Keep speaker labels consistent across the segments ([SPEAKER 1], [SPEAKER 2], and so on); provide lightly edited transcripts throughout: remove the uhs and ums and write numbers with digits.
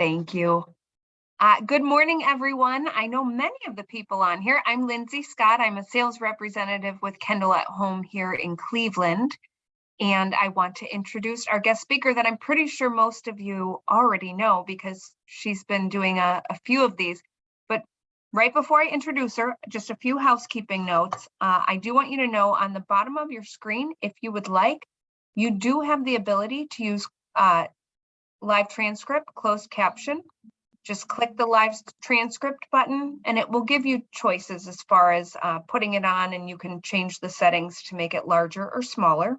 [SPEAKER 1] Thank you. Good morning, everyone. I know many of the people on here. I'm Lindsay Scott. I'm a sales representative with Kendal at Home here in Cleveland. And I want to introduce our guest speaker that I'm pretty sure most of you already know because she's been doing a few of these. But right before I introduce her, just a few housekeeping notes. I do want you to know on the bottom of your screen, if you would like, you do have the ability to use live transcript, closed caption. Just click the live transcript button and it will give you choices as far as putting it on, and you can change the settings to make it larger or smaller.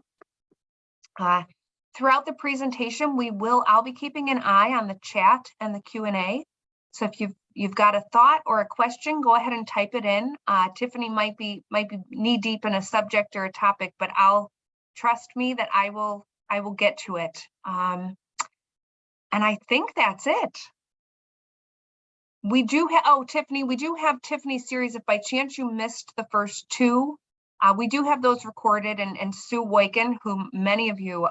[SPEAKER 1] Throughout the presentation, I'll be keeping an eye on the chat and the Q&A. So if you've got a thought or a question, go ahead and type it in. Tiffany might be knee deep in a subject or a topic, but trust me that I will get to it. And I think that's it. We do have, Tiffany, we do have Tiffany's series. If by chance you missed the first two, we do have those recorded, and Sue Woyken, who many of you,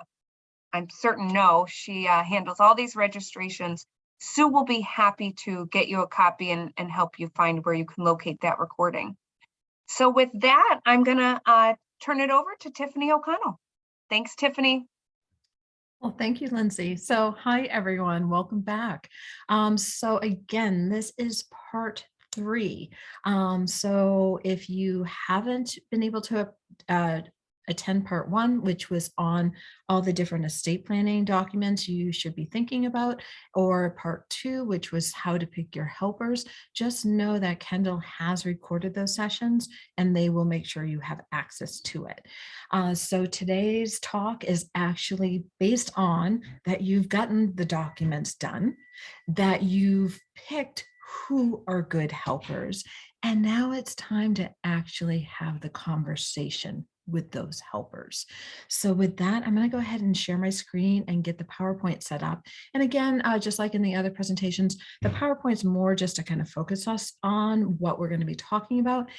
[SPEAKER 1] I'm certain know, she handles all these registrations. Sue will be happy to get you a copy and help you find where you can locate that recording. So with that, I'm gonna turn it over to Tiffany O'Connell. Thanks, Tiffany.
[SPEAKER 2] Well, thank you, Lindsay. So hi, everyone. Welcome back. So again, this is part 3. So if you haven't been able to attend part 1, which was on all the different estate planning documents you should be thinking about, or part 2, which was how to pick your helpers, just know that Kendal has recorded those sessions and they will make sure you have access to it. So today's talk is actually based on that you've gotten the documents done, that you've picked who are good helpers, and now it's time to actually have the conversation with those helpers. So with that, I'm going to go ahead and share my screen and get the PowerPoint set up. And again, just like in the other presentations, the PowerPoint's more just to kind of focus us on what we're going to be talking about.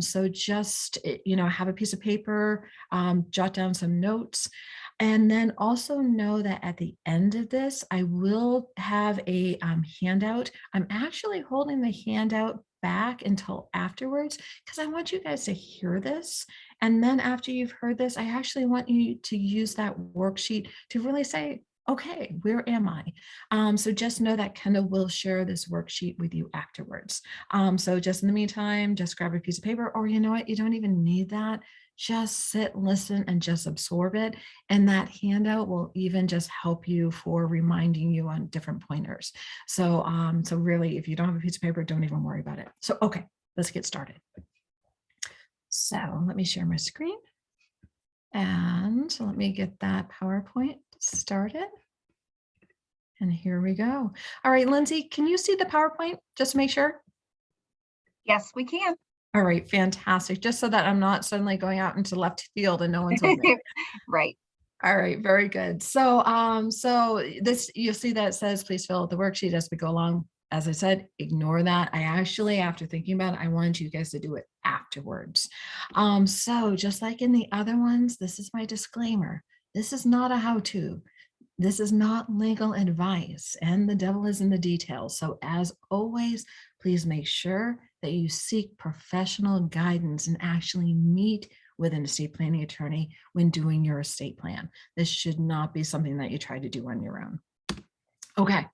[SPEAKER 2] So just, have a piece of paper, jot down some notes. And then also know that at the end of this, I will have a handout. I'm actually holding the handout back until afterwards because I want you guys to hear this. And then after you've heard this, I actually want you to use that worksheet to really say, okay, where am I? So just know that Kendal will share this worksheet with you afterwards. So just in the meantime, just grab a piece of paper, or you know what, you don't even need that. Just sit, listen, and just absorb it. And that handout will even just help you for reminding you on different pointers. So, so really, if you don't have a piece of paper, don't even worry about it. So, okay, let's get started. So let me share my screen. And let me get that PowerPoint started. And here we go. All right, Lindsay, can you see the PowerPoint? Just to make sure.
[SPEAKER 1] Yes, we can.
[SPEAKER 2] All right, fantastic. Just so that I'm not suddenly going out into left field and no one's looking.
[SPEAKER 1] Right.
[SPEAKER 2] All right, very good. So, so this, you'll see that it says, please fill out the worksheet as we go along. As I said, ignore that. I actually, after thinking about it, I wanted you guys to do it afterwards. So just like in the other ones, this is my disclaimer. This is not a how-to. This is not legal advice, and the devil is in the details. So as always, please make sure that you seek professional guidance and actually meet with an estate planning attorney when doing your estate plan. This should not be something that you try to do on your own. Okay,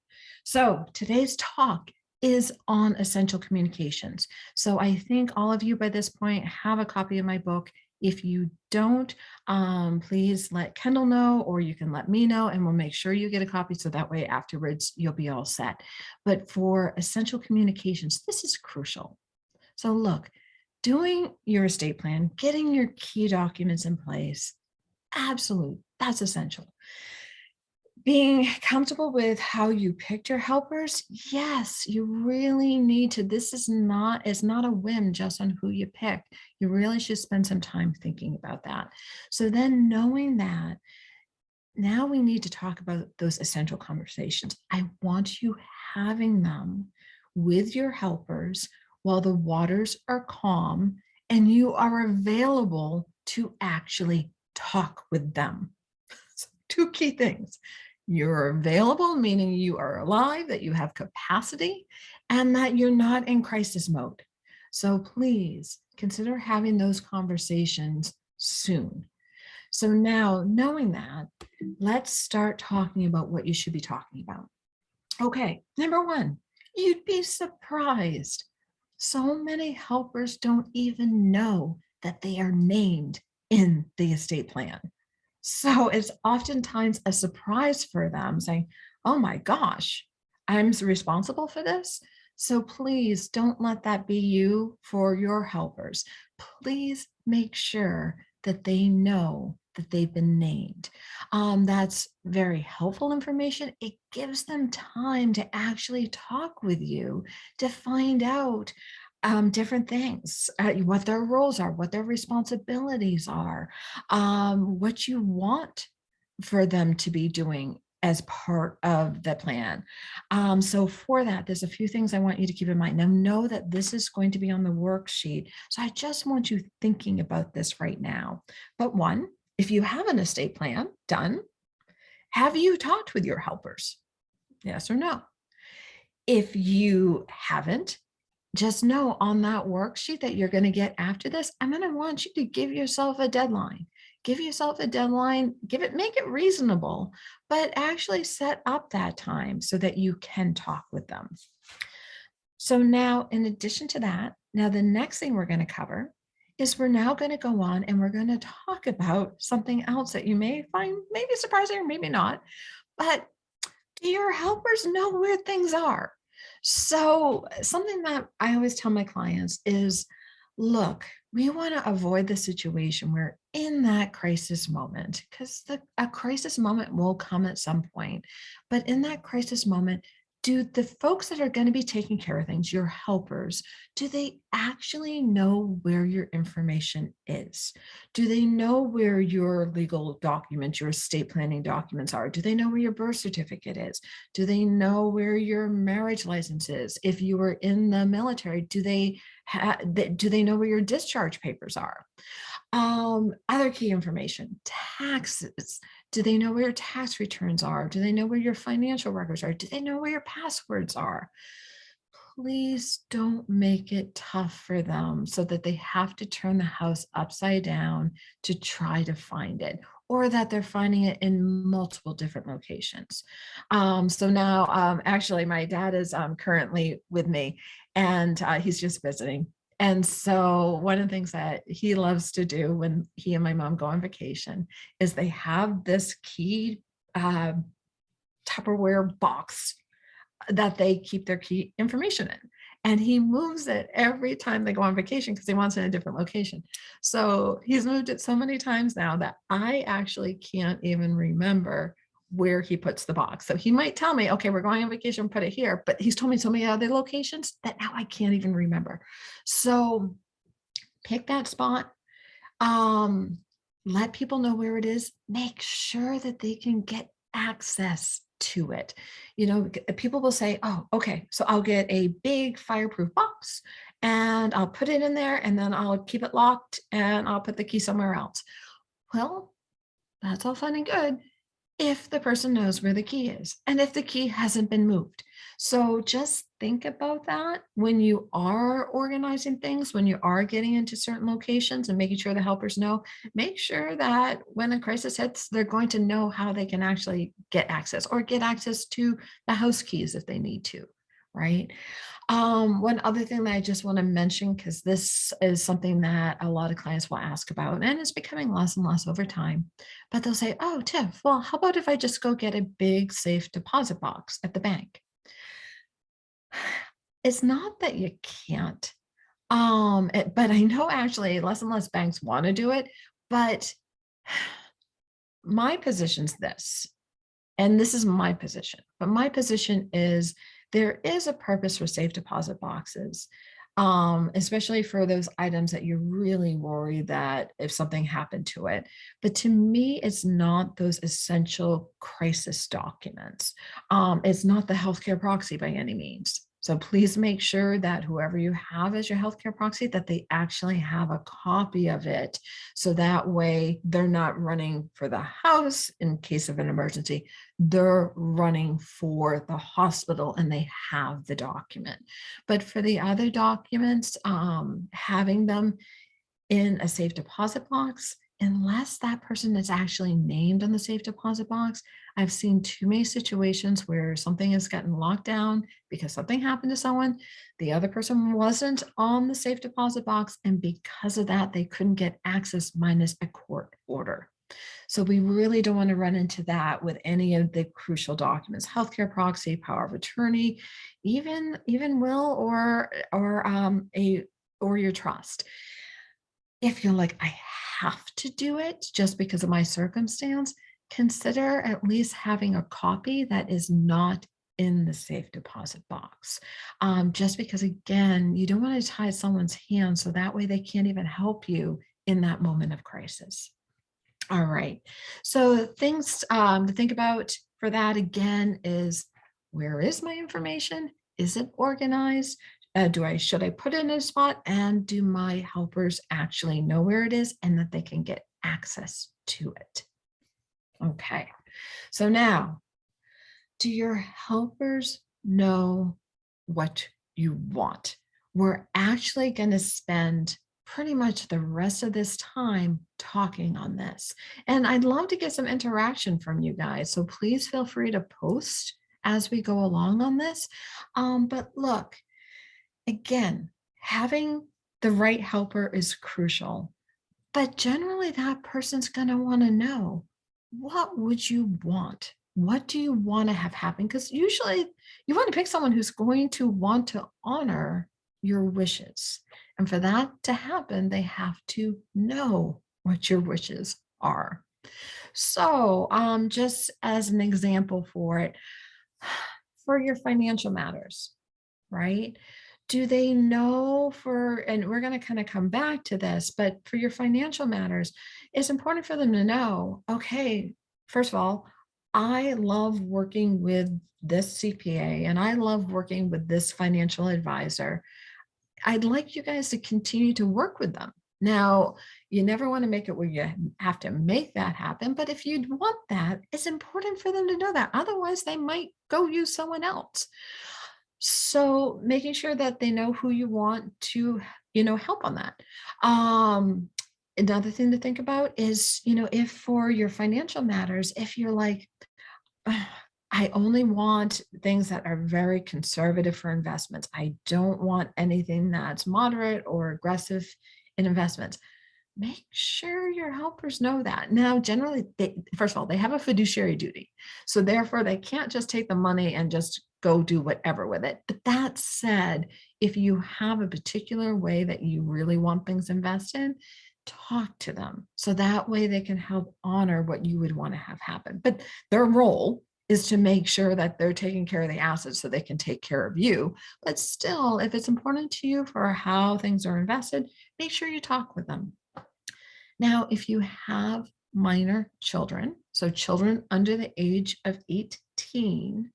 [SPEAKER 2] so today's talk is on essential communications. So I think all of you by this point have a copy of my book. If you don't, please let Kendal know, or you can let me know, and we'll make sure you get a copy so that way afterwards you'll be all set. But for essential communications, this is crucial. So look, doing your estate plan, getting your key documents in place, absolute, that's essential. Being comfortable with how you picked your helpers, yes, you really need to. This is not a whim just on who you picked. You really should spend some time thinking about that. So then knowing that, now we need to talk about those essential conversations. I want you having them with your helpers while the waters are calm and you are available to actually talk with them. So 2 key things. you're available, meaning you are alive, that you have capacity, and that you're not in crisis mode. So please consider having those conversations soon. So now, knowing that, let's start talking about what you should be talking about. Okay, number one, you'd be surprised. So many helpers don't even know that they are named in the estate plan. So it's oftentimes a surprise for them saying, oh my gosh, I'm responsible for this. So please don't let that be you for your helpers. Please make sure that they know that they've been named. That's very helpful information. It gives them time to actually talk with you to find out different things, what their roles are, what their responsibilities are, what you want for them to be doing as part of the plan. So for that, there's a few things I want you to keep in mind. Now, know that this is going to be on the worksheet. So I just want you thinking about this right now. But one, if you have an estate plan done, have you talked with your helpers? Yes or no? If you haven't, just know on that worksheet that you're going to get after this, I'm going to want you to give yourself a deadline. Give yourself a deadline, make it reasonable, but actually set up that time so that you can talk with them. So now, in addition to that, now the next thing we're going to cover is we're now going to go on and we're going to talk about something else that you may find maybe surprising or maybe not, but do your helpers know where things are? So something that I always tell my clients is, look, we want to avoid the situation where in that crisis moment, because a crisis moment will come at some point, but in that crisis moment, do the folks that are going to be taking care of things, your helpers, do they actually know where your information is? Do they know where your legal documents, your estate planning documents are? Do they know where your birth certificate is? Do they know where your marriage license is? If you were in the military, do they know where your discharge papers are? Other key information, taxes. Do they know where your tax returns are? Do they know where your financial records are? Do they know where your passwords are? Please don't make it tough for them so that they have to turn the house upside down to try to find it, or that they're finding it in multiple different locations. So now, actually, my dad is currently with me, and he's just visiting. And so one of the things that he loves to do when he and my mom go on vacation is they have this key Tupperware box that they keep their key information in. And he moves it every time they go on vacation because he wants it in a different location. So he's moved it so many times now that I actually can't even remember where he puts the box. So he might tell me, okay, we're going on vacation, put it here, but he's told me so many other locations that now I can't even remember. So pick that spot. Let people know where it is. Make sure that they can get access to it. People will say, oh, okay, so I'll get a big fireproof box and I'll put it in there and then I'll keep it locked and I'll put the key somewhere else. Well, that's all fun and good if the person knows where the key is and if the key hasn't been moved. So just think about that when you are organizing things, when you are getting into certain locations and making sure the helpers know, make sure that when a crisis hits, they're going to know how they can actually get access or get access to the house keys if they need to, right? One other thing that I just want to mention, because this is something that a lot of clients will ask about, and it's becoming less and less over time, but they'll say, oh, Tiff, well, how about if I just go get a big safe deposit box at the bank? It's not that you can't, but I know actually less and less banks want to do it, but my position's this, and this is my position, but my position is there is a purpose for safe deposit boxes, especially for those items that you're really worried that if something happened to it. But to me, it's not those essential crisis documents. It's not the healthcare proxy by any means. So please make sure that whoever you have as your healthcare proxy, that they actually have a copy of it. So that way they're not running for the house in case of an emergency. They're running for the hospital and they have the document. But for the other documents, having them in a safe deposit box, unless that person is actually named on the safe deposit box. I've seen too many situations where something has gotten locked down because something happened to someone. The other person wasn't on the safe deposit box, and because of that, they couldn't get access minus a court order. So we really don't want to run into that with any of the crucial documents: healthcare proxy, power of attorney, even will or your trust. If you're like, I have to do it just because of my circumstance, consider at least having a copy that is not in the safe deposit box. Just because, again, you don't want to tie someone's hands so that way they can't even help you in that moment of crisis. All right. So things to think about for that again is, where is my information? Is it organized? Should I put it in a spot? And do my helpers actually know where it is and that they can get access to it? Okay. So now, do your helpers know what you want? We're actually going to spend pretty much the rest of this time talking on this. And I'd love to get some interaction from you guys. So please feel free to post as we go along on this. But look, again, having the right helper is crucial. But generally, that person's going to want to know, what would you want? What do you want to have happen? Because usually you want to pick someone who's going to want to honor your wishes. And for that to happen, they have to know what your wishes are. So just as an example for it, for your financial matters, right? Do they know and we're going to kind of come back to this, but for your financial matters, it's important for them to know, okay, first of all, I love working with this CPA and I love working with this financial advisor. I'd like you guys to continue to work with them. Now, you never want to make it where you have to make that happen, but if you'd want that, it's important for them to know that. Otherwise, they might go use someone else. So making sure that they know who you want to, help on that. Another thing to think about is, if for your financial matters, if you're like, I only want things that are very conservative for investments. I don't want anything that's moderate or aggressive in investments. Make sure your helpers know that. Now, generally, first of all, they have a fiduciary duty. So therefore, they can't just take the money and just go do whatever with it. But that said, if you have a particular way that you really want things invested, talk to them. So that way they can help honor what you would want to have happen. But their role is to make sure that they're taking care of the assets so they can take care of you. But still, if it's important to you for how things are invested, make sure you talk with them. Now, if you have minor children, so children under the age of 18,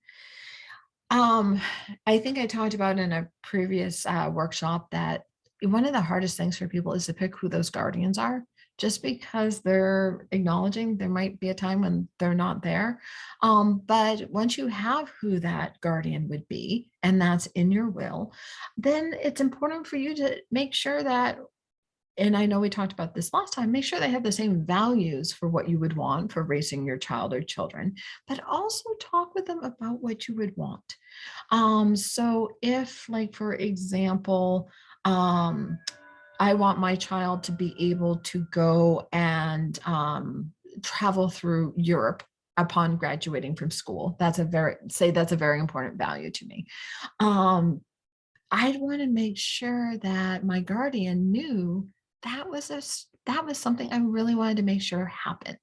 [SPEAKER 2] I think I talked about in a previous workshop that one of the hardest things for people is to pick who those guardians are, just because they're acknowledging there might be a time when they're not there. But once you have who that guardian would be, and that's in your will, then it's important for you to make sure that, and I know we talked about this last time, make sure they have the same values for what you would want for raising your child or children, but also talk with them about what you would want. So if, like, for example, I want my child to be able to go and travel through Europe upon graduating from school, that's a very important value to me. I'd want to make sure that my guardian knew that was something I really wanted to make sure happened.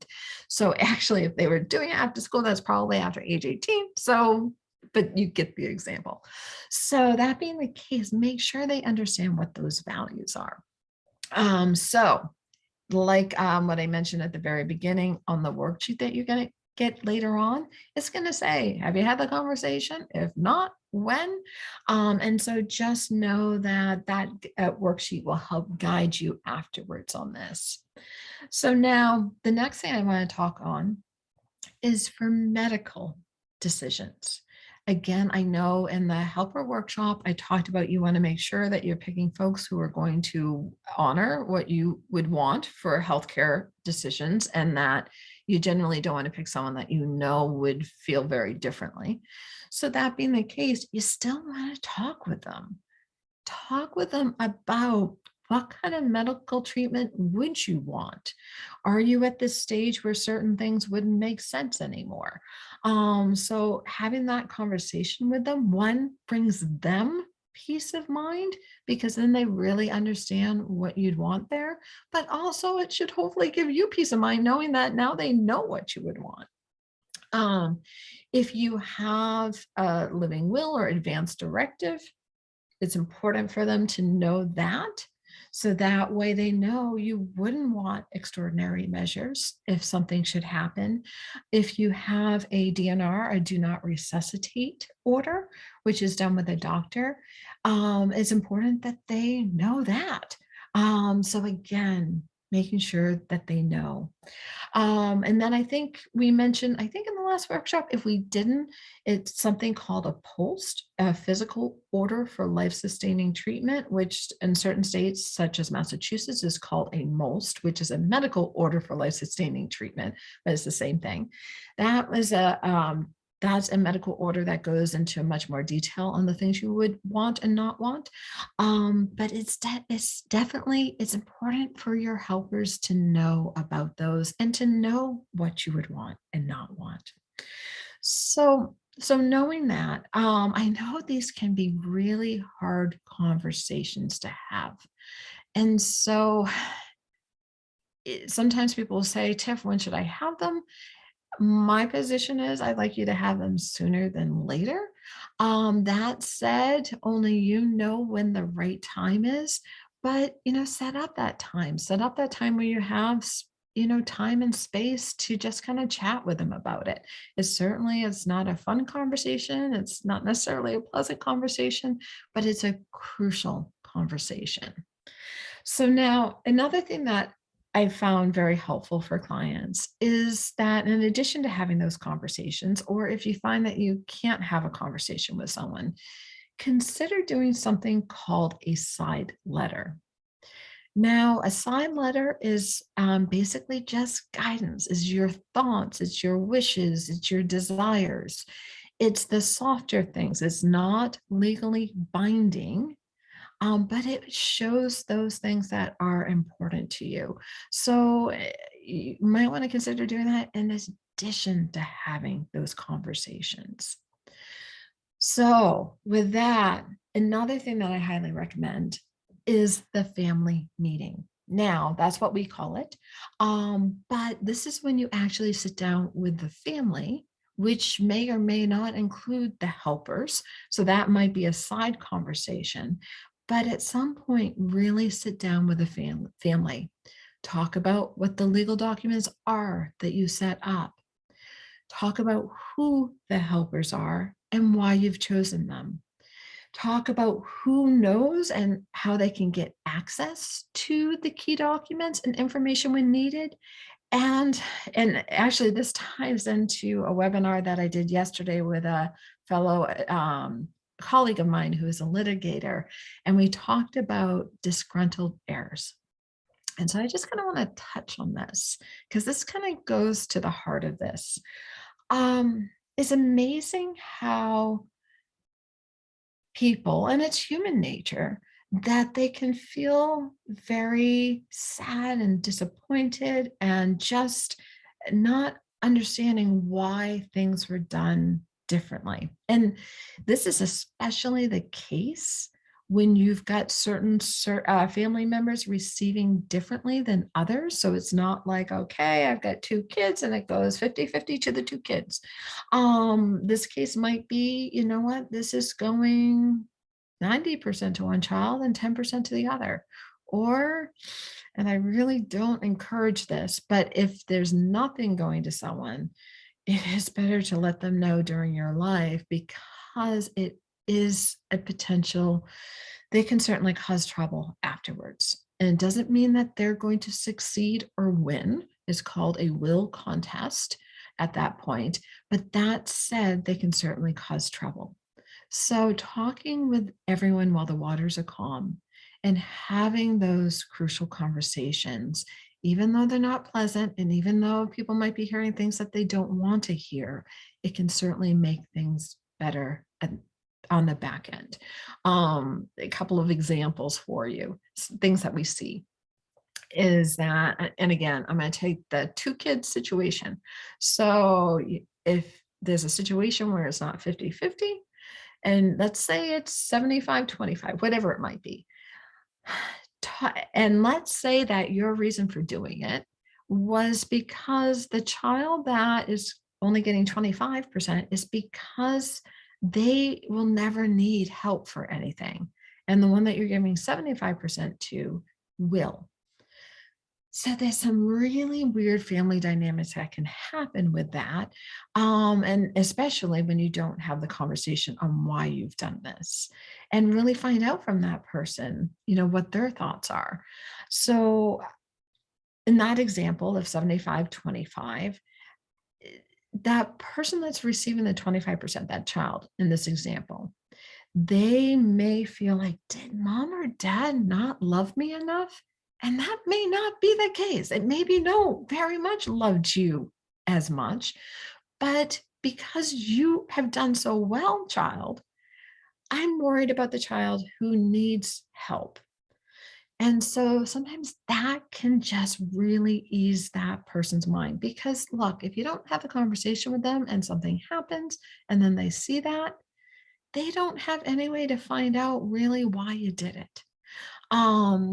[SPEAKER 2] So actually, if they were doing it after school, that's probably after age 18. So, but you get the example. So that being the case, make sure they understand what those values are. So like what I mentioned at the very beginning on the worksheet that you're get later on, it's going to say, have you had the conversation? If not, when? And so just know that worksheet will help guide you afterwards on this. So now the next thing I want to talk on is for medical decisions. Again, I know in the helper workshop, I talked about you want to make sure that you're picking folks who are going to honor what you would want for healthcare decisions, and that you generally don't want to pick someone that you know would feel very differently. So that being the case, you still want to talk with them. Talk with them about what kind of medical treatment would you want? Are you at this stage where certain things wouldn't make sense anymore? So having that conversation with them, one, brings them peace of mind because then they really understand what you'd want there. But also it should hopefully give you peace of mind knowing that now they know what you would want. If you have a living will or advance directive, it's important for them to know that. So that way they know you wouldn't want extraordinary measures if something should happen. If you have a DNR, a do not resuscitate order, which is done with a doctor, it's important that they know that. So again, making sure that they know. And then I think we mentioned, I think in the last workshop, if we didn't, it's something called a POST, a physical order for life-sustaining treatment, which in certain states, such as Massachusetts, is called a MOLST, which is a medical order for life-sustaining treatment, but it's the same thing. That was that's a medical order that goes into much more detail on the things you would want and not want. But it's definitely, it's important for your helpers to know about those and to know what you would want and not want. So knowing that, I know these can be really hard conversations to have. And so sometimes people will say, Tiff, when should I have them? My position is I'd like you to have them sooner than later. That said, only you know when the right time is, but set up that time. Set up that time where you have time and space to just kind of chat with them about it. It's not a fun conversation. It's not necessarily a pleasant conversation, but it's a crucial conversation. So now another thing that I found very helpful for clients is that in addition to having those conversations, or if you find that you can't have a conversation with someone, consider doing something called a side letter. Now, a side letter is basically just guidance, is your thoughts, it's your wishes, it's your desires. It's the softer things. It's not legally binding, but it shows those things that are important to you. So you might want to consider doing that in addition to having those conversations. So with that, another thing that I highly recommend is the family meeting. Now, that's what we call it. But this is when you actually sit down with the family, which may or may not include the helpers. So that might be a side conversation. But at some point, really sit down with the family. Talk about what the legal documents are that you set up. Talk about who the helpers are and why you've chosen them. Talk about who knows and how they can get access to the key documents and information when needed. And actually this ties into a webinar that I did yesterday with a fellow colleague of mine who is a litigator, and we talked about disgruntled heirs. And so I just kind of want to touch on this because this kind of goes to the heart of this. It's amazing how people, and it's human nature, that they can feel very sad and disappointed and just not understanding why things were done differently. And this is especially the case when you've got certain family members receiving differently than others. So it's not like, okay, I've got two kids and it goes 50-50 to the two kids. This case might be, you know what, this is going 90% to one child and 10% to the other. Or, and I really don't encourage this, but if there's nothing going to someone, it is better to let them know during your life because it is a potential, they can certainly cause trouble afterwards. And it doesn't mean that they're going to succeed or win. It's called a will contest at that point. But that said, they can certainly cause trouble. So, talking with everyone while the waters are calm and having those crucial conversations, even though they're not pleasant, and even though people might be hearing things that they don't want to hear, it can certainly make things better on the back end. A couple of examples for you, things that we see is that, and again, I'm going to take the two kids situation. So, if there's a situation where it's not 50-50, and let's say it's 75-25, whatever it might be. And let's say that your reason for doing it was because the child that is only getting 25% is because they will never need help for anything. And the one that you're giving 75% to will. So there's some really weird family dynamics that can happen with that. And especially when you don't have the conversation on why you've done this and really find out from that person, what their thoughts are. So in that example of 75-25, that person that's receiving the 25%, that child in this example, they may feel like, did mom or dad not love me enough? And that may not be the case. It may be, no, very much loved you as much, but because you have done so well, child, I'm worried about the child who needs help. And so sometimes that can just really ease that person's mind because look, if you don't have a conversation with them and something happens and then they see that, they don't have any way to find out really why you did it.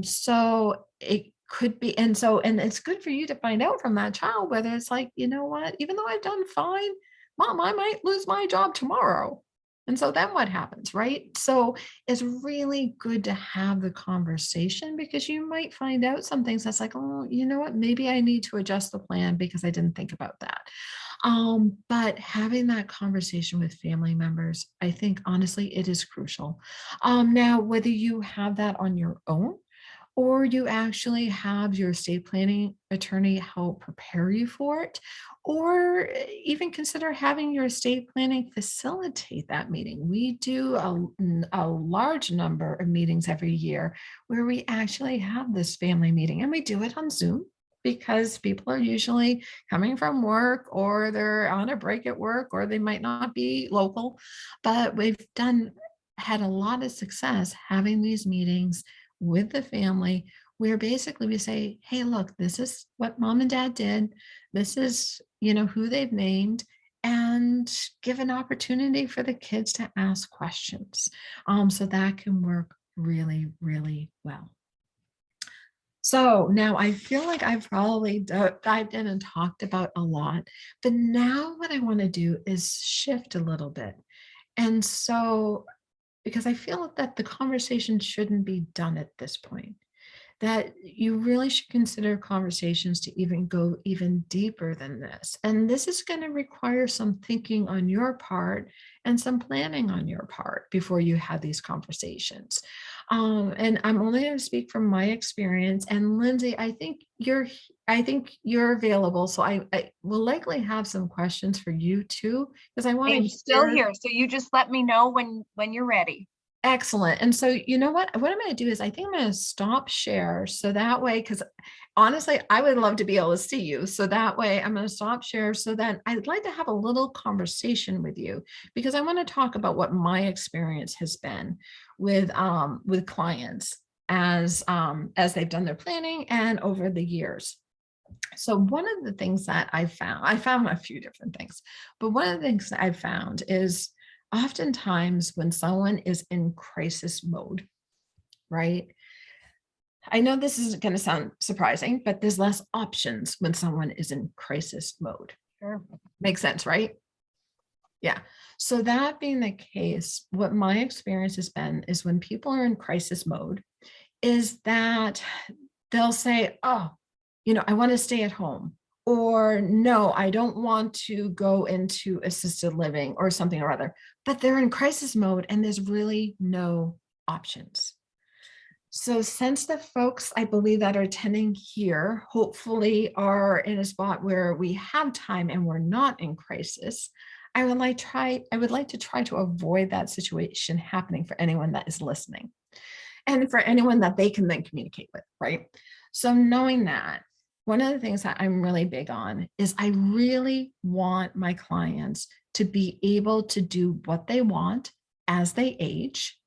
[SPEAKER 2] So it could be, and it's good for you to find out from that child whether it's like, you know what, even though I've done fine, mom, I might lose my job tomorrow. And so then what happens, right? So it's really good to have the conversation because you might find out some things that's like, oh, you know what, maybe I need to adjust the plan because I didn't think about that. But having that conversation with family members, I think honestly, it is crucial. Now, whether you have that on your own or you actually have your estate planning attorney help prepare you for it, or even consider having your estate planning facilitate that meeting. We do a large number of meetings every year where we actually have this family meeting and we do it on Zoom because people are usually coming from work or they're on a break at work or they might not be local. But had a lot of success having these meetings with the family where basically we say, hey, look, this is what mom and dad did. This is, who they've named, and give an opportunity for the kids to ask questions. So that can work really, really well. So now I feel like I've probably dived in and talked about a lot, but now what I want to do is shift a little bit. And so, because I feel that the conversation shouldn't be done at this point, that you really should consider conversations to even go even deeper than this. And this is going to require some thinking on your part and some planning on your part before you have these conversations. And I'm only going to speak from my experience. And Lindsay, I think you're available. So I will likely have some questions for you too, because I want
[SPEAKER 1] I'm
[SPEAKER 2] to
[SPEAKER 1] still
[SPEAKER 2] hear.
[SPEAKER 1] here, so you just let me know when you're ready.
[SPEAKER 2] Excellent. And so, you know what I'm going to do is I think I'm going to stop share. So that way, because honestly, I would love to be able to see you. So that way I'm going to stop share so that I'd like to have a little conversation with you because I want to talk about what my experience has been with clients as they've done their planning and over the years. So one of the things that I found a few different things, but one of the things that I found is oftentimes when someone is in crisis mode, right? I know this isn't going to sound surprising, but there's less options when someone is in crisis mode.
[SPEAKER 1] Sure.
[SPEAKER 2] Makes sense, right? Yeah. So that being the case, what my experience has been is when people are in crisis mode, is that they'll say, oh, I want to stay at home, or no, I don't want to go into assisted living or something or other, but they're in crisis mode and there's really no options. So since the folks, I believe, that are attending here, hopefully are in a spot where we have time and we're not in crisis, I would like to try to avoid that situation happening for anyone that is listening and for anyone that they can then communicate with, right? So knowing that, one of the things that I'm really big on is I really want my clients to be able to do what they want as they age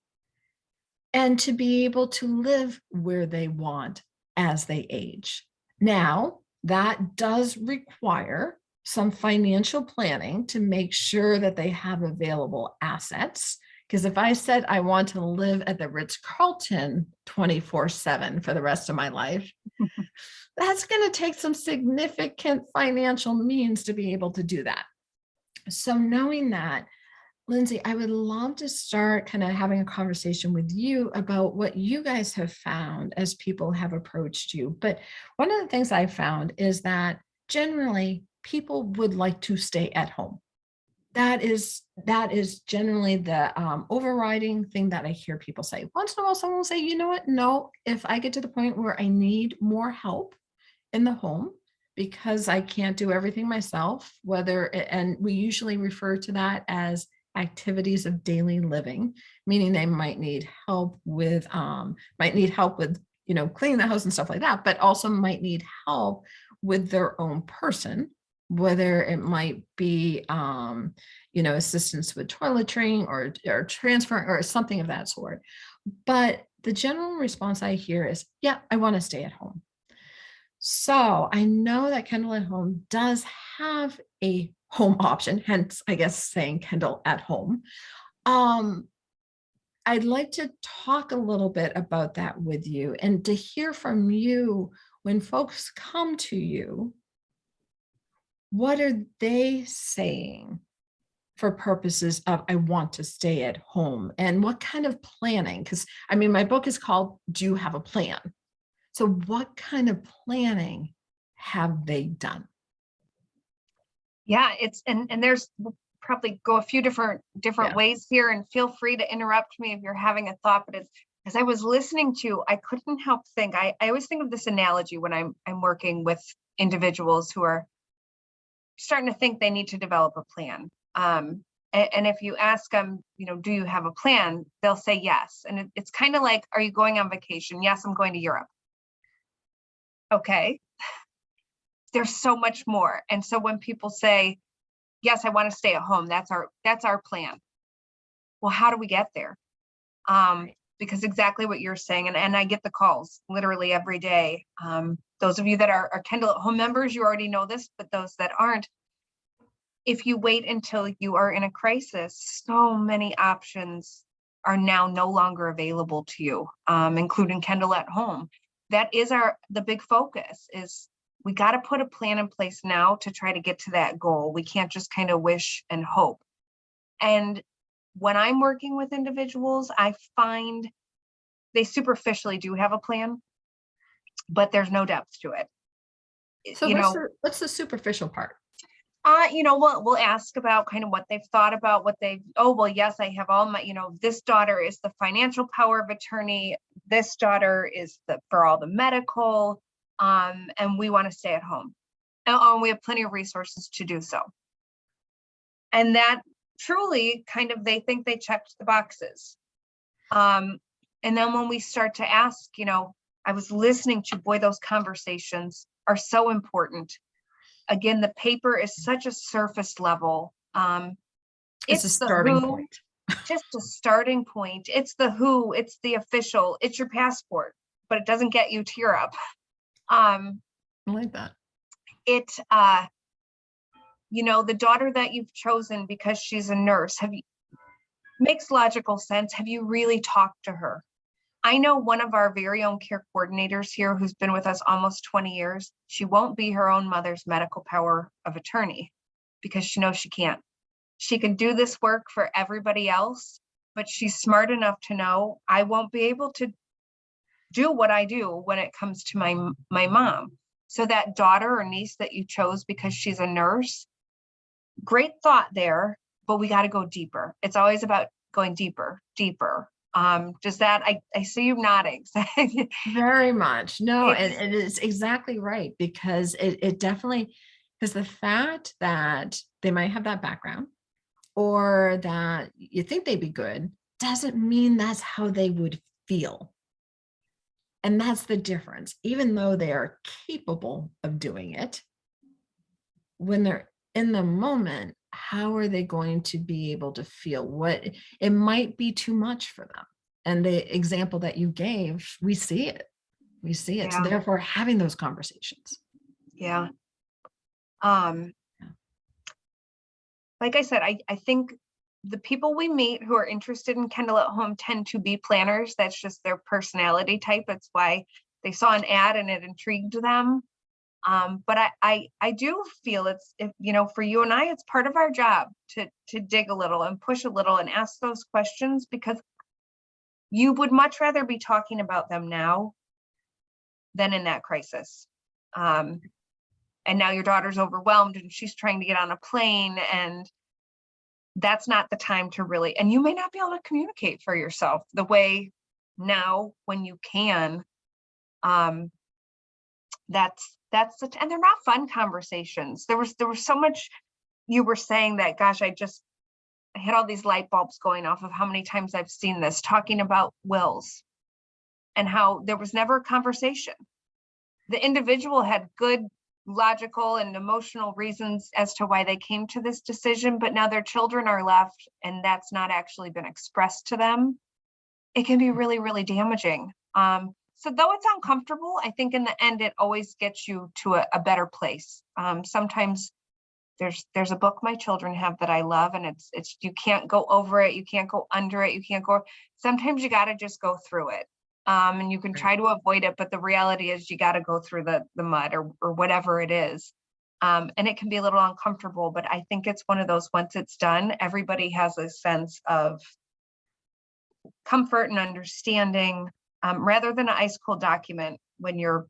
[SPEAKER 2] and to be able to live where they want as they age. Now, that does require some financial planning to make sure that they have available assets. Because if I said I want to live at the Ritz-Carlton 24/7 for the rest of my life, that's going to take some significant financial means to be able to do that. So knowing that, Lindsay, I would love to start kind of having a conversation with you about what you guys have found as people have approached you. But one of the things I found is that generally people would like to stay at home. That is generally the overriding thing that I hear people say. Once in a while, someone will say, you know what? No, if I get to the point where I need more help in the home because I can't do everything myself, and we usually refer to that as activities of daily living, meaning they might need help with cleaning the house and stuff like that, but also might need help with their own person, whether it might be assistance with toiletrying or transfer or something of that sort. But the general response I hear is, yeah, I want to stay at home. So I know that Kendal at Home does have a home option, hence, I guess, saying Kendal at Home. I'd like to talk a little bit about that with you and to hear from you when folks come to you, what are they saying for purposes of, I want to stay at home, and what kind of planning? Because I mean, my book is called, Do You Have a Plan? So what kind of planning have they done?
[SPEAKER 1] Yeah, and there's we'll probably go a few different ways here, and feel free to interrupt me if you're having a thought. But it's, as I was listening to, I couldn't help think. I always think of this analogy when I'm working with individuals who are starting to think they need to develop a plan. And if you ask them, do you have a plan? They'll say yes. And it's kind of like, are you going on vacation? Yes, I'm going to Europe. Okay. There's so much more. And so when people say, yes, I want to stay at home, that's our plan. Well, how do we get there? Because exactly what you're saying, and I get the calls literally every day. Those of you that are Kendal at Home members, you already know this, but those that aren't, if you wait until you are in a crisis, so many options are now no longer available to you, including Kendal at Home. That is the big focus, is we got to put a plan in place now to try to get to that goal. We can't just kind of wish and hope. And when I'm working with individuals, I find they superficially do have a plan, but there's no depth to it.
[SPEAKER 2] So what's the superficial part?
[SPEAKER 1] We'll ask about kind of what they've thought about, yes, I have all my, this daughter is the financial power of attorney. This daughter is for all the medical, and we want to stay at home. And we have plenty of resources to do so. And that truly kind of, they think they checked the boxes. And then when we start to ask, I was listening to, boy, those conversations are so important. Again, the paper is such a surface level.
[SPEAKER 2] It's a starting point.
[SPEAKER 1] Just a starting point. It's the who, it's the official, it's your passport, but it doesn't get you to Europe.
[SPEAKER 2] I like that.
[SPEAKER 1] The daughter that you've chosen because she's a nurse, makes logical sense. Have you really talked to her? I know one of our very own care coordinators here who's been with us almost 20 years. She won't be her own mother's medical power of attorney because she knows she can't. She can do this work for everybody else, but she's smart enough to know I won't be able to do what I do when it comes to my mom. So that daughter or niece that you chose because she's a nurse, great thought there, but we got to go deeper. It's always about going deeper, deeper. Does that, I see you nodding.
[SPEAKER 2] Very much. No, and
[SPEAKER 1] It's,
[SPEAKER 2] it is exactly right, because it definitely, because the fact that they might have that background or that you think they'd be good doesn't mean that's how they would feel. And that's the difference. Even though they are capable of doing it, when they're in the moment, how are they going to be able to feel? What it might be too much for them. And the example that you gave, we see it. We see it. So
[SPEAKER 1] yeah,
[SPEAKER 2] therefore, having those conversations.
[SPEAKER 1] yeah. Um, like I said, I think the people we meet who are interested in Kendall at Home tend to be planners. That's just their personality type. It's why they saw an ad and it intrigued them. But I do feel it's, if, you know, for you and I, it's part of our job to dig a little and push a little and ask those questions, because you would much rather be talking about them now than in that crisis. And now your daughter's overwhelmed and she's trying to get on a plane, and that's not the time to really, and you may not be able to communicate for yourself the way now when you can. That's the, and they're not fun conversations. There was so much you were saying that, gosh, I had all these light bulbs going off of how many times I've seen this, talking about wills and how there was never a conversation. The individual had good logical and emotional reasons as to why they came to this decision, but now their children are left and that's not actually been expressed to them. It can be really, really damaging. So though it's uncomfortable, I think in the end, it always gets you to a better place. Sometimes there's a book my children have that I love, and it's you can't go over it, you can't go under it, you can't go. Sometimes you got to just go through it, and you can try to avoid it, but the reality is you got to go through the mud or whatever it is, and it can be a little uncomfortable. But I think it's one of those, once it's done, everybody has a sense of comfort and understanding, rather than an ice cold document when your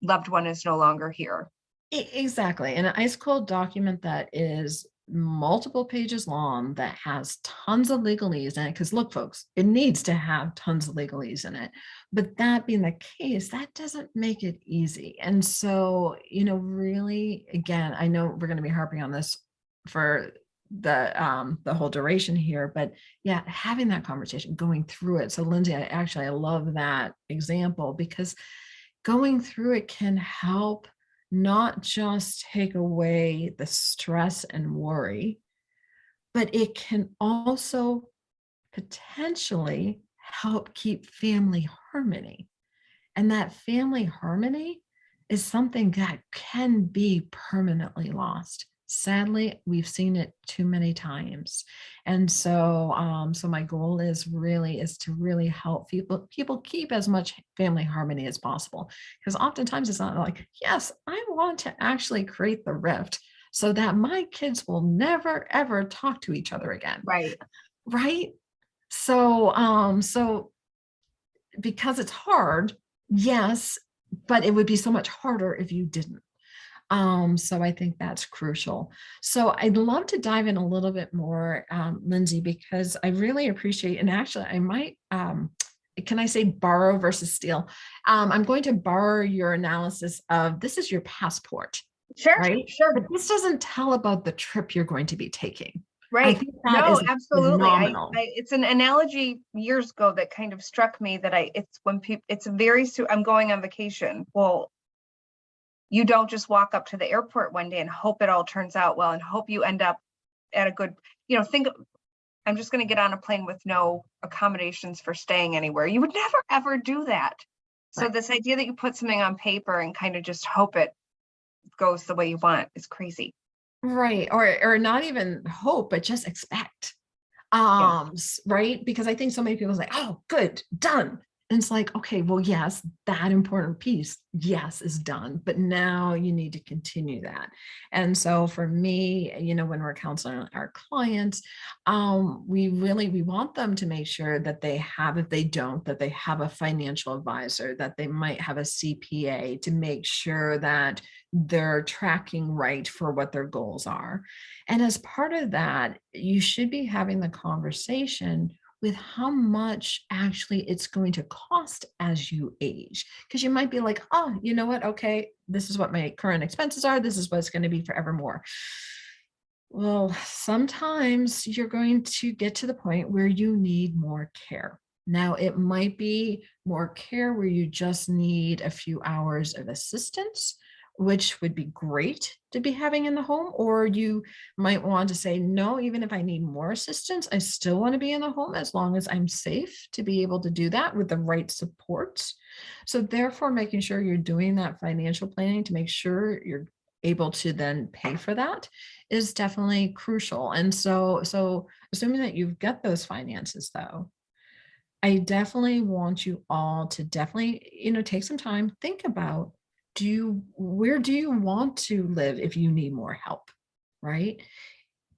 [SPEAKER 1] loved one is no longer here.
[SPEAKER 2] Exactly. And an ice cold document that is multiple pages long, that has tons of legalese in it. Because look, folks, it needs to have tons of legalese in it. But that being the case, that doesn't make it easy. And so, really, again, I know we're going to be harping on this for the whole duration here, but yeah, having that conversation, going through it. So Lindsay, I love that example, because going through it can help not just take away the stress and worry, but it can also potentially help keep family harmony. And that family harmony is something that can be permanently lost. Sadly, we've seen it too many times. And so so my goal is to really help people keep as much family harmony as possible. Because oftentimes it's not like, yes, I want to actually create the rift so that my kids will never ever talk to each other again.
[SPEAKER 1] Right.
[SPEAKER 2] Right. So because it's hard, yes, but it would be so much harder if you didn't. So I think that's crucial. So I'd love to dive in a little bit more, Lindsay, because I really appreciate, and actually I might, can I say borrow versus steal? I'm going to borrow your analysis of, this is your passport,
[SPEAKER 1] Sure.
[SPEAKER 2] right?
[SPEAKER 1] Sure.
[SPEAKER 2] But this doesn't tell about the trip you're going to be taking. I
[SPEAKER 1] Right.
[SPEAKER 2] think that
[SPEAKER 1] No,
[SPEAKER 2] is
[SPEAKER 1] absolutely.
[SPEAKER 2] phenomenal.
[SPEAKER 1] It's an analogy years ago that kind of struck me, that it's when people, it's very, I'm going on vacation. Well, you don't just walk up to the airport one day and hope it all turns out well and hope you end up at a good, think I'm just going to get on a plane with no accommodations for staying anywhere. You would never, ever do that. So this idea that you put something on paper and kind of just hope it goes the way you want is crazy.
[SPEAKER 2] Right. Or not even hope, but just expect.
[SPEAKER 1] Yeah.
[SPEAKER 2] Right. Because I think so many people say, oh, good, done. And it's like, okay, well, yes, that important piece, yes, is done, but now you need to continue that. And so for me, when we're counseling our clients, we want them to make sure that they have, if they don't, that they have a financial advisor, that they might have a CPA, to make sure that they're tracking right for what their goals are. And as part of that, you should be having the conversation with how much actually it's going to cost as you age. Because you might be like, oh, you know what? Okay, this is what my current expenses are. This is what it's going to be forevermore. Well, sometimes you're going to get to the point where you need more care. Now, it might be more care where you just need a few hours of assistance, which would be great to be having in the home. Or you might want to say, no, even if I need more assistance, I still want to be in the home as long as I'm safe to be able to do that with the right supports. So therefore, making sure you're doing that financial planning to make sure you're able to then pay for that is definitely crucial. And so assuming that you've got those finances, though, I definitely want you all to definitely, take some time, think about, where do you want to live if you need more help, right?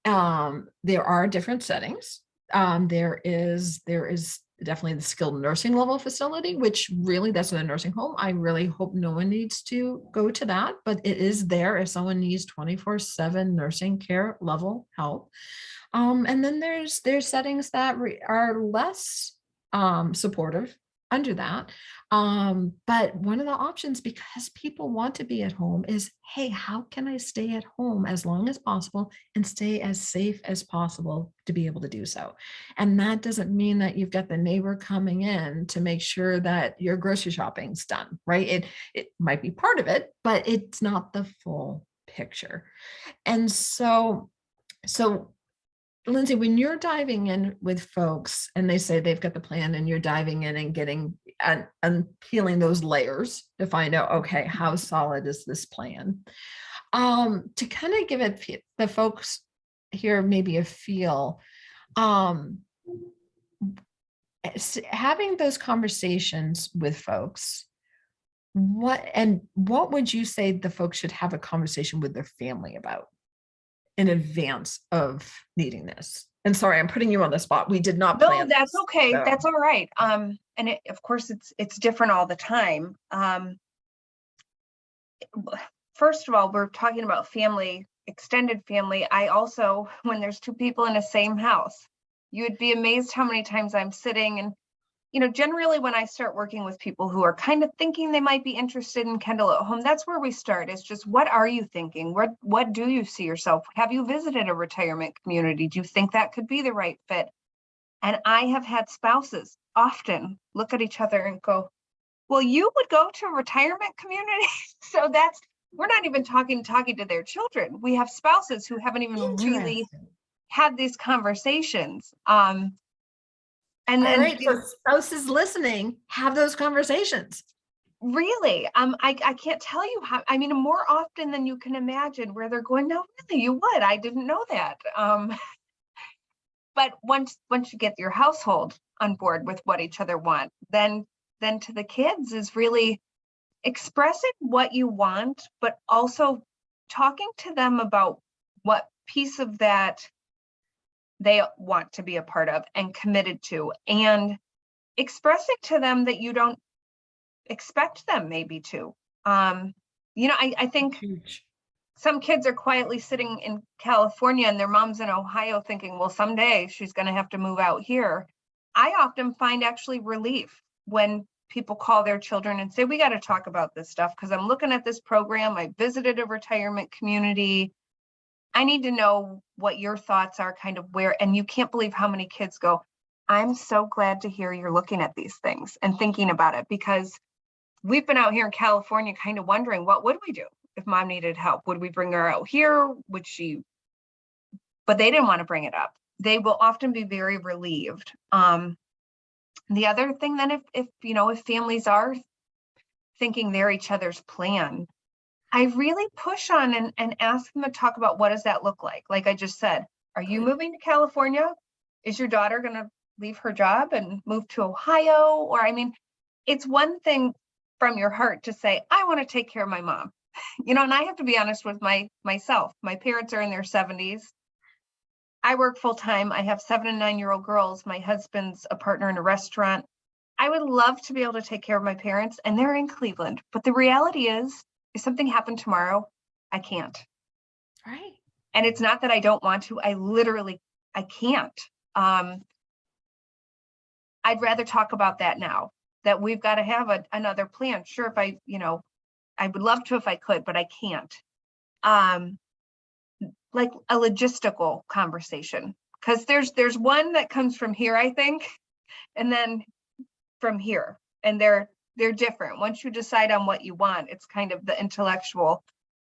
[SPEAKER 2] There are different settings. There is definitely the skilled nursing level facility, which really, that's in a nursing home. I really hope no one needs to go to that, but it is there if someone needs 24/7 nursing care level help. And then there's settings that are less supportive under that. But one of the options, because people want to be at home, is, hey, how can I stay at home as long as possible and stay as safe as possible to be able to do so? And that doesn't mean that you've got the neighbor coming in to make sure that your grocery shopping's done, right? It might be part of it, but it's not the full picture. And so Lindsay, when you're diving in with folks and they say they've got the plan, and you're diving in and getting and peeling those layers to find out, okay, how solid is this plan? To kind of give it the folks here maybe a feel, having those conversations with folks, what would you say the folks should have a conversation with their family about in advance of needing this? And sorry, I'm putting you on the spot. We did not
[SPEAKER 1] No,
[SPEAKER 2] plan
[SPEAKER 1] that's
[SPEAKER 2] this,
[SPEAKER 1] okay.
[SPEAKER 2] so.
[SPEAKER 1] That's all right. And of course, it's different all the time. First of all, we're talking about family, extended family. I also, when there's two people in the same house, you would be amazed how many times I'm sitting and, generally when I start working with people who are kind of thinking they might be interested in Kendal at Home, that's where we start. It's just, what are you thinking? What do you see yourself? Have you visited a retirement community? Do you think that could be the right fit? And I have had spouses often look at each other and go, well, you would go to a retirement community? So we're not even talking to their children. We have spouses who haven't even really had these conversations.
[SPEAKER 2] All right, so spouses listening, have those conversations.
[SPEAKER 1] Really, I can't tell you how. I mean, more often than you can imagine, where they're going, no, really, you would. I didn't know that. But once you get your household on board with what each other want, then to the kids is really expressing what you want, but also talking to them about what piece of that they want to be a part of and committed to, and expressing to them that you don't expect them maybe to. I think some kids are quietly sitting in California and their mom's in Ohio thinking, well, someday she's going to have to move out here. I often find actually relief when people call their children and say, we got to talk about this stuff because I'm looking at this program. I visited a retirement community. I need to know what your thoughts are, kind of where, and you can't believe how many kids go, I'm so glad to hear you're looking at these things and thinking about it, because we've been out here in California kind of wondering, what would we do if mom needed help? Would we bring her out here? Would she? But they didn't want to bring it up. They will often be very relieved. The other thing then, if families are thinking they're each other's plan, I really push on and ask them to talk about, what does that look like? Like I just said, are you moving to California? Is your daughter going to leave her job and move to Ohio? Or, I mean, it's one thing from your heart to say, I want to take care of my mom, and I have to be honest with myself. My parents are in their 70s. I work full time. I have 7 and 9-year-old girls. My husband's a partner in a restaurant. I would love to be able to take care of my parents, and they're in Cleveland. But the reality is, if something happened tomorrow, I can't.
[SPEAKER 2] Right.
[SPEAKER 1] And it's not that I don't want to. I can't. I'd rather talk about that now, that we've got to have another plan. Sure, if I would love to if I could, but I can't. Like a logistical conversation, because there's one that comes from here, I think, and then from here, and they're different. Once you decide on what you want, it's kind of the intellectual,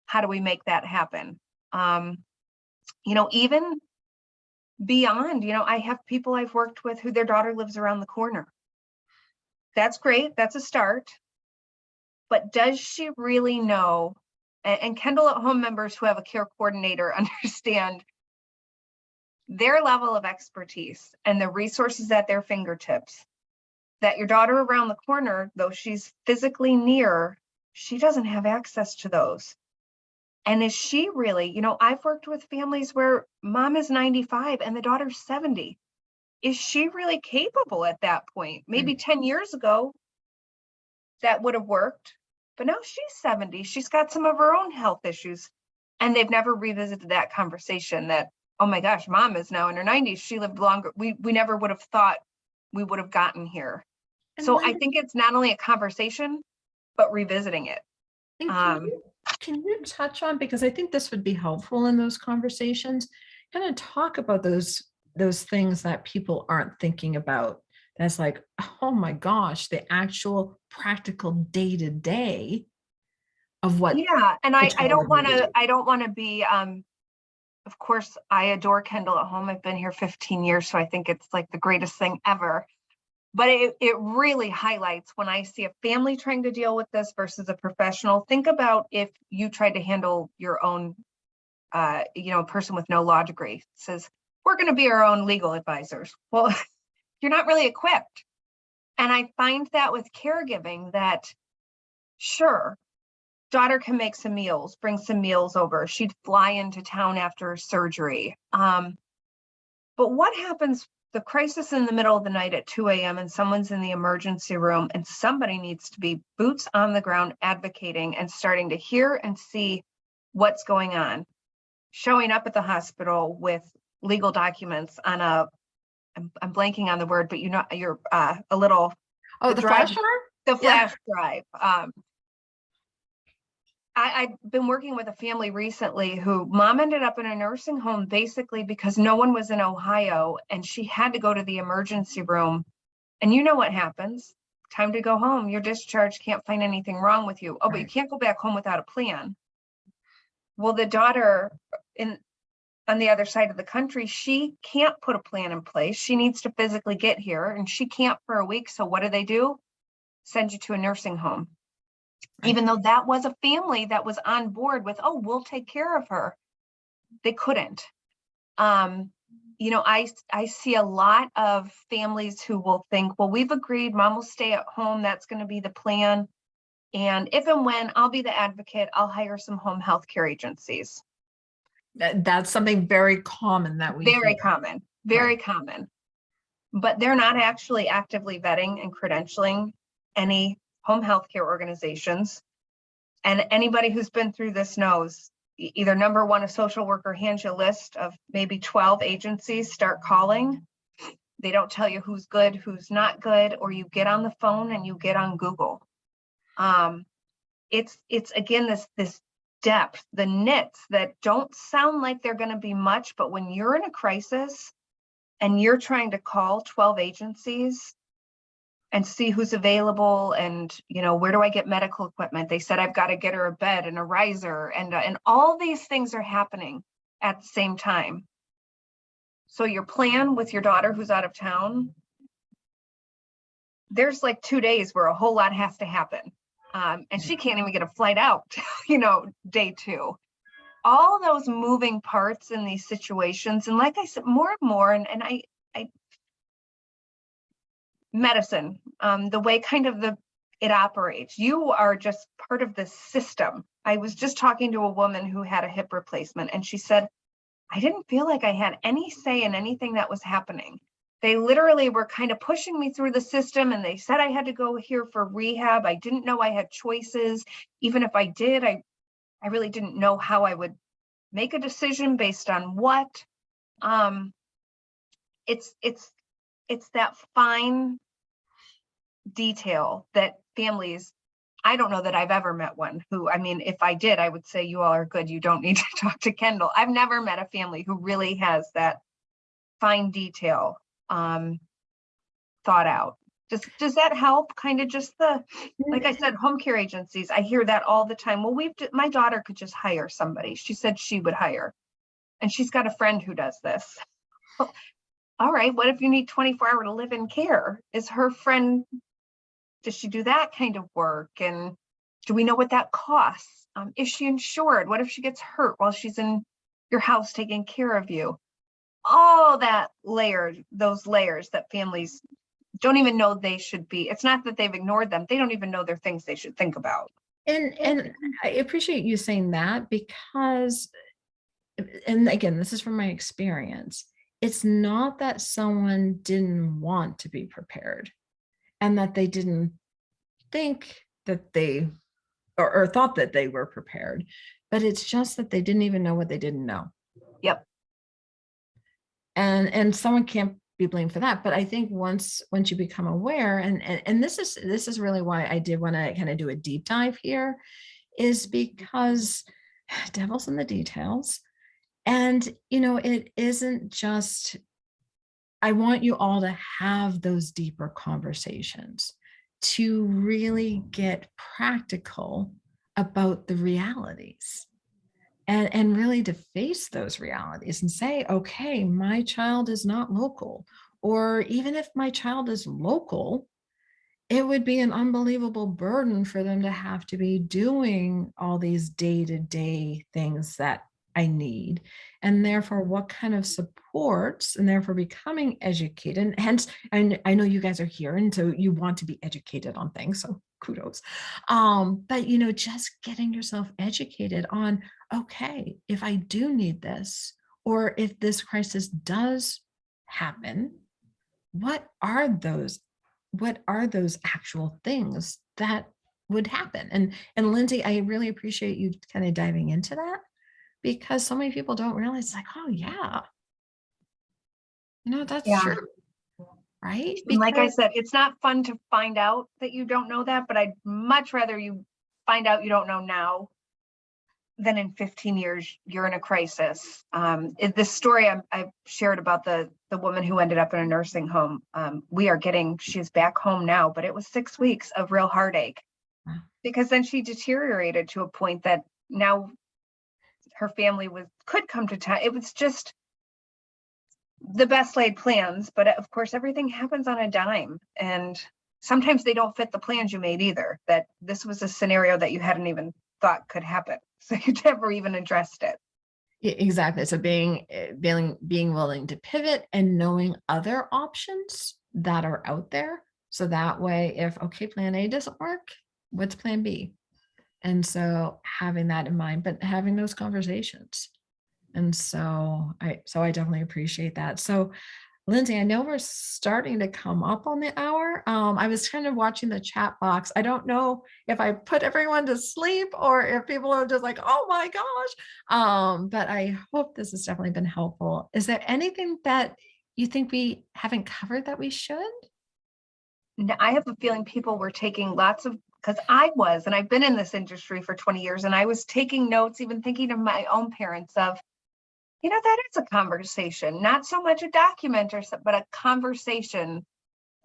[SPEAKER 1] how do we make that happen? Even beyond, I have people I've worked with who their daughter lives around the corner. That's great. That's a start. But does she really know? And Kendal at Home members who have a care coordinator understand their level of expertise and the resources at their fingertips, that your daughter around the corner, though she's physically near, she doesn't have access to those. And is she really, I've worked with families where mom is 95 and the daughter's 70. Is she really capable at that point? Maybe 10 years ago, that would have worked. But now she's 70. She's got some of her own health issues. And they've never revisited that conversation that, oh my gosh, mom is now in her 90s. She lived longer. We never would have thought we would have gotten here.
[SPEAKER 2] And
[SPEAKER 1] so I think it's not only a conversation, but revisiting it.
[SPEAKER 2] Can you touch on, because I think this would be helpful in those conversations, kind of talk about those things that people aren't thinking about. That's like, oh my gosh, the actual practical day-to-day of what.
[SPEAKER 1] Yeah, and I don't want to be, of course, I adore Kendal at Home. I've been here 15 years, so I think it's like the greatest thing ever. But it really highlights when I see a family trying to deal with this versus a professional. Think about if you tried to handle your own, a person with no law degree says, we're going to be our own legal advisors. Well, you're not really equipped. And I find that with caregiving that, sure, daughter can make some meals, bring some meals over. She'd fly into town after surgery. But what happens, the crisis in the middle of the night at 2 a.m. and someone's in the emergency room and somebody needs to be boots on the ground advocating and starting to hear and see what's going on, showing up at the hospital with legal documents on I'm blanking on the word, but you're a little.
[SPEAKER 2] Oh, the flash drive?
[SPEAKER 1] The flash drive. I've been working with a family recently who mom ended up in a nursing home basically because no one was in Ohio and she had to go to the emergency room. And you know what happens? Time to go home. You're discharged, can't find anything wrong with you. Oh, but you can't go back home without a plan. Well, the daughter on the other side of the country, she can't put a plan in place. She needs to physically get here and she can't for a week. So what do? Send you to a nursing home. Even though that was a family that was on board with, oh, we'll take care of her. They couldn't. I see a lot of families who will think, well, we've agreed, mom will stay at home. That's going to be the plan. And if and when, I'll be the advocate, I'll hire some home health care agencies.
[SPEAKER 2] That's something very common that we
[SPEAKER 1] Very
[SPEAKER 2] hear.
[SPEAKER 1] common. But they're not actually actively vetting and credentialing any home health care organizations. And anybody who's been through this knows either number one, a social worker hands you a list of maybe 12 agencies, start calling. They don't tell you who's good, who's not good, or you get on the phone and you get on Google. It's again, this depth, the nits that don't sound like they're going to be much, but when you're in a crisis and you're trying to call 12 agencies and see who's available and, where do I get medical equipment? They said, I've got to get her a bed and a riser and all these things are happening at the same time. So your plan with your daughter who's out of town, there's like 2 days where a whole lot has to happen. And she can't even get a flight out, day 2. All those moving parts in these situations. And like I said, more and more, and I medicine, the way kind of it operates. You are just part of this system. I was just talking to a woman who had a hip replacement, and she said, I didn't feel like I had any say in anything that was happening. They literally were kind of pushing me through the system, and they said I had to go here for rehab. I didn't know I had choices. Even if I did, I really didn't know how I would make a decision based on what. It's that fine detail that families, I don't know that I've ever met one who, I mean, if I did, I would say you all are good. You don't need to talk to Kendal. I've never met a family who really has that fine detail thought out. Does that help? Kind of just like I said, home care agencies, I hear that all the time. Well, my daughter could just hire somebody. She said she would hire, and she's got a friend who does this. All right, what if you need 24-hour to live in care? Is her friend, does she do that kind of work? And do we know what that costs? Is she insured? What if she gets hurt while she's in your house taking care of you? All that those layers that families don't even know they should be. It's not that they've ignored them. They don't even know they're things they should think about.
[SPEAKER 2] And I appreciate you saying that, because, and again, this is from my experience, it's not that someone didn't want to be prepared and that they didn't think that they or thought that they were prepared, but it's just that they didn't even know what they didn't know.
[SPEAKER 1] Yep.
[SPEAKER 2] And someone can't be blamed for that. But I think once you become aware, and this is really why I did want to kind of do a deep dive here, is because devil's in the details. And, it isn't just, I want you all to have those deeper conversations to really get practical about the realities. And really to face those realities and say, okay, my child is not local. Or even if my child is local, it would be an unbelievable burden for them to have to be doing all these day-to-day things that I need. And therefore, what kind of supports, and therefore becoming educated. And hence, I know you guys are here, and so you want to be educated on things. So kudos. But just getting yourself educated on, okay, if I do need this, or if this crisis does happen, what are those actual things that would happen? And Lindsay, I really appreciate you kind of diving into that, because so many people don't realize, like, oh yeah, that's true, right?
[SPEAKER 1] And like I said, it's not fun to find out that you don't know that, but I'd much rather you find out you don't know now than in 15 years you're in a crisis. This story I've shared about the woman who ended up in a nursing home, she's back home now, but it was 6 weeks of real heartache. Wow. Because then she deteriorated to a point that now her family could come to town. It was just the best laid plans, but of course everything happens on a dime, and sometimes they don't fit the plans you made either. That this was a scenario that you hadn't even thought could happen, so you never even addressed it.
[SPEAKER 2] Yeah, exactly. So being willing to pivot and knowing other options that are out there, so that way, if plan A doesn't work, what's plan B? And so having that in mind, but having those conversations. And so I definitely appreciate that. So Lindsay, I know we're starting to come up on the hour. I was kind of watching the chat box. I don't know if I put everyone to sleep or if people are just like, oh my gosh. But I hope this has definitely been helpful. Is there anything that you think we haven't covered that we should?
[SPEAKER 1] I have a feeling people were taking lots of, because and I've been in this industry for 20 years, and I was taking notes, even thinking of my own parents of, that is a conversation, not so much a document but a conversation.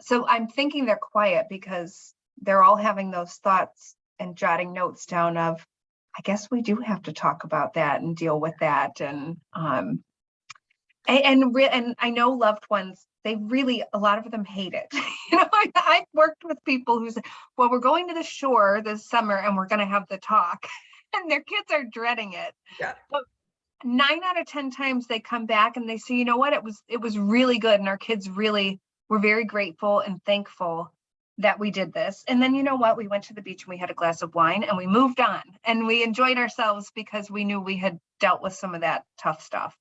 [SPEAKER 1] So I'm thinking they're quiet because they're all having those thoughts and jotting notes down of, I guess we do have to talk about that and deal with that. And I know loved ones, they really, a lot of them hate it. I've worked with people who say, well, we're going to the shore this summer and we're going to have the talk, and their kids are dreading it.
[SPEAKER 2] Yeah.
[SPEAKER 1] But 9 out of 10 times they come back and they say, you know what, it was really good. And our kids really were very grateful and thankful. that we did this. And then, you know what? We went to the beach and we had a glass of wine and we moved on and we enjoyed ourselves because we knew we had dealt with some of that tough stuff.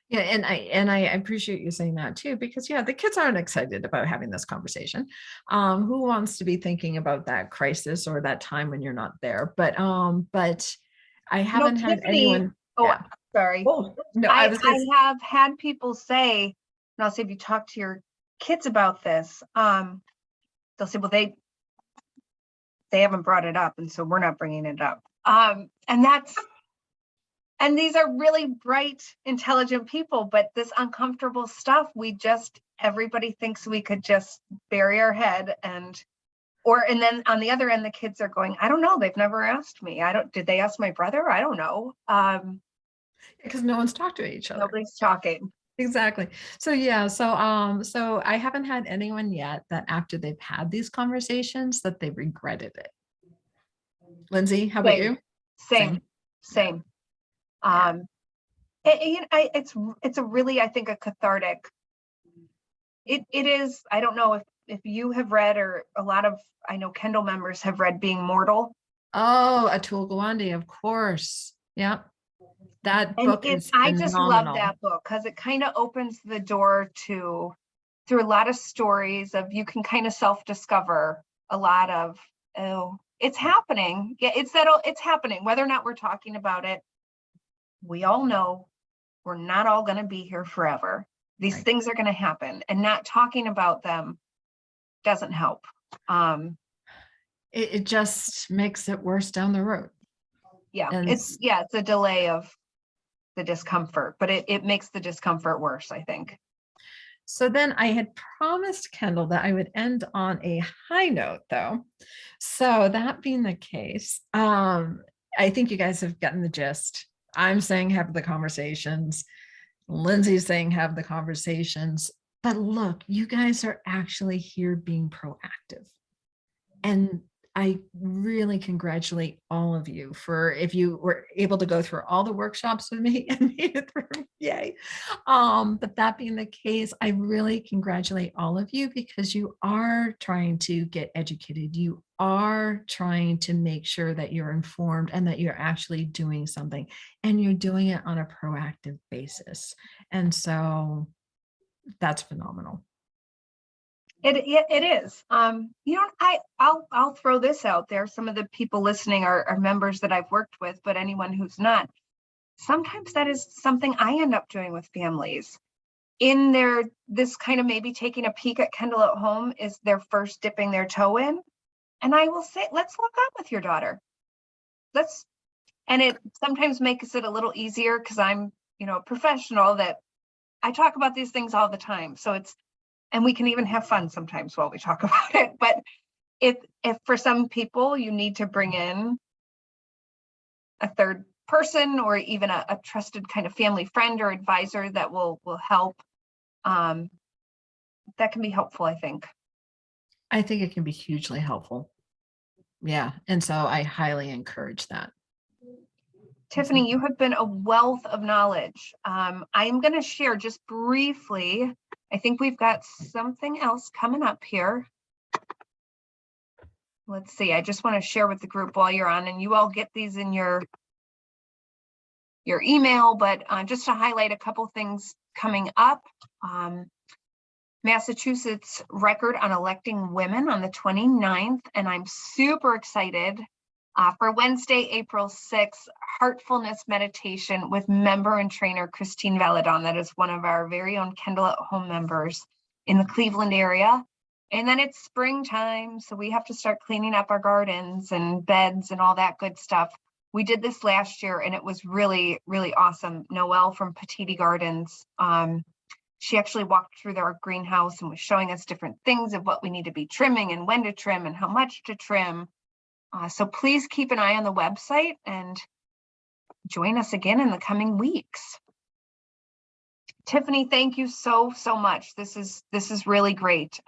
[SPEAKER 2] Yeah, and I appreciate you saying that too, because yeah, the kids aren't excited about having this conversation. Who wants to be thinking about that crisis or that time when you're not there? But I haven't had
[SPEAKER 1] Tiffany,
[SPEAKER 2] anyone.
[SPEAKER 1] oh,
[SPEAKER 2] Yeah.
[SPEAKER 1] sorry.
[SPEAKER 2] Oh no, I was
[SPEAKER 1] I have had people say, and I'll say, if you talk to your kids about this, they'll say, well, they haven't brought it up, and so we're not bringing it up. And these are really bright, intelligent people, but this uncomfortable stuff, everybody thinks we could just bury our head and then on the other end, the kids are going, I don't know, they've never asked me. Did they ask my brother? I don't know.
[SPEAKER 2] Because no one's talked to each other.
[SPEAKER 1] Nobody's talking.
[SPEAKER 2] Exactly. So yeah, so I haven't had anyone yet that after they've had these conversations that they regretted it. Lindsay, how about you?
[SPEAKER 1] Same.
[SPEAKER 2] Yeah.
[SPEAKER 1] It's a really, I think, a cathartic. It is. I don't know if you have read, or a lot of, I know Kendal members have read Being Mortal.
[SPEAKER 2] Oh, Atul Gawande, of course. Yeah. That book is
[SPEAKER 1] I
[SPEAKER 2] phenomenal.
[SPEAKER 1] just love that book because it kind of opens the door through a lot of stories of, you can kind of self-discover a lot of, oh, it's happening. Yeah, it's happening. Whether or not we're talking about it, we all know we're not all going to be here forever. These things are going to happen, and not talking about them doesn't help.
[SPEAKER 2] It just makes it worse down the road.
[SPEAKER 1] Yeah, it's a delay of the discomfort, but it makes the discomfort worse, I think.
[SPEAKER 2] So then I had promised Kendal that I would end on a high note, though. So that being the case, I think you guys have gotten the gist. I'm saying have the conversations. Lindsay's saying have the conversations. But look, you guys are actually here being proactive. And I really congratulate all of you for, if you were able to go through all the workshops with me and made it through, yay. But that being the case, I really congratulate all of you because you are trying to get educated. You are trying to make sure that you're informed and that you're actually doing something, and you're doing it on a proactive basis. And so that's phenomenal.
[SPEAKER 1] It is. I'll throw this out there. Some of the people listening are members that I've worked with, but anyone who's not, sometimes that is something I end up doing with families. This kind of maybe taking a peek at Kendal at Home is their first dipping their toe in. And I will say, let's look up with your daughter. And it sometimes makes it a little easier because I'm, a professional that I talk about these things all the time. So and we can even have fun sometimes while we talk about it. But if for some people you need to bring in a third person or even a trusted kind of family friend or advisor that will help, that can be helpful, I think.
[SPEAKER 2] I think it can be hugely helpful. Yeah. And so I highly encourage that.
[SPEAKER 1] Tiffany, you have been a wealth of knowledge. I'm going to share just briefly. I think we've got something else coming up here. Let's see. I just want to share with the group while you're on, and you all get these in your email, but just to highlight a couple things coming up. Massachusetts record on electing women on the 29th, and I'm super excited for Wednesday, April 6th, Heartfulness Meditation with member and trainer Christine Valadon. That is one of our very own Kendal at Home members in the Cleveland area. And then it's springtime, so we have to start cleaning up our gardens and beds and all that good stuff. We did this last year, and it was really, really awesome. Noelle from Petiti Gardens, she actually walked through our greenhouse and was showing us different things of what we need to be trimming and when to trim and how much to trim. So please keep an eye on the website and join us again in the coming weeks. Tiffany, thank you so much. This is really great.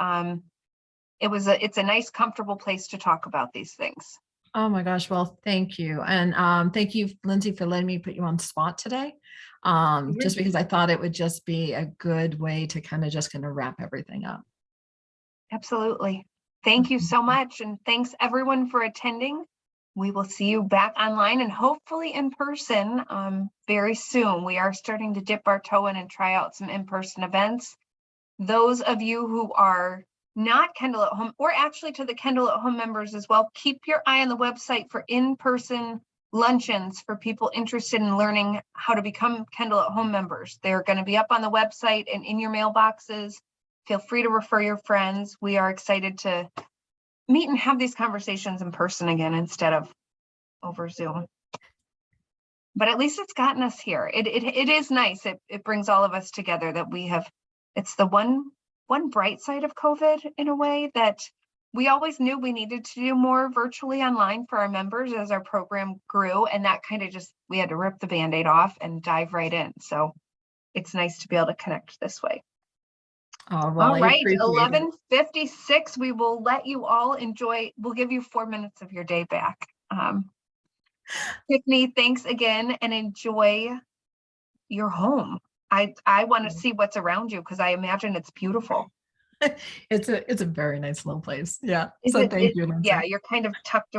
[SPEAKER 1] It's a nice, comfortable place to talk about these things.
[SPEAKER 2] Oh my gosh. Well, thank you. And thank you, Lindsay, for letting me put you on the spot today. Just because I thought it would just be a good way to kind of wrap everything up.
[SPEAKER 1] Absolutely. Thank you so much. And thanks everyone for attending. We will see you back online and hopefully in person very soon. We are starting to dip our toe in and try out some in-person events. Those of you who are not Kendal at Home, or actually to the Kendal at Home members as well, keep your eye on the website for in-person luncheons for people interested in learning how to become Kendal at Home members. They're going to be up on the website and in your mailboxes. Feel free to refer your friends. We are excited to meet and have these conversations in person again instead of over Zoom. But at least it's gotten us here. It is nice. It brings all of us together that we have. It's the one bright side of COVID in a way that we always knew we needed to do more virtually online for our members as our program grew. And that kind of just, we had to rip the Band-Aid off and dive right in. So it's nice to be able to connect this way.
[SPEAKER 2] Oh, well,
[SPEAKER 1] All right,
[SPEAKER 2] I appreciate it.
[SPEAKER 1] 11:56. We will let you all enjoy. We'll give you 4 minutes of your day back. Tiffany, thanks again and enjoy your home. I want to see what's around you because I imagine it's beautiful.
[SPEAKER 2] It's a very nice little place. Yeah.
[SPEAKER 1] Is
[SPEAKER 2] So
[SPEAKER 1] it,
[SPEAKER 2] thank you, Lindsay.
[SPEAKER 1] yeah, you're kind of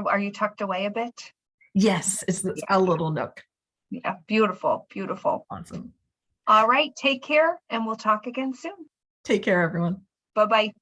[SPEAKER 1] are you tucked away a bit?
[SPEAKER 2] Yes, it's a little nook.
[SPEAKER 1] Yeah, beautiful, beautiful.
[SPEAKER 2] Awesome.
[SPEAKER 1] All right, take care and we'll talk again soon.
[SPEAKER 2] Take care, everyone.
[SPEAKER 1] Bye-bye.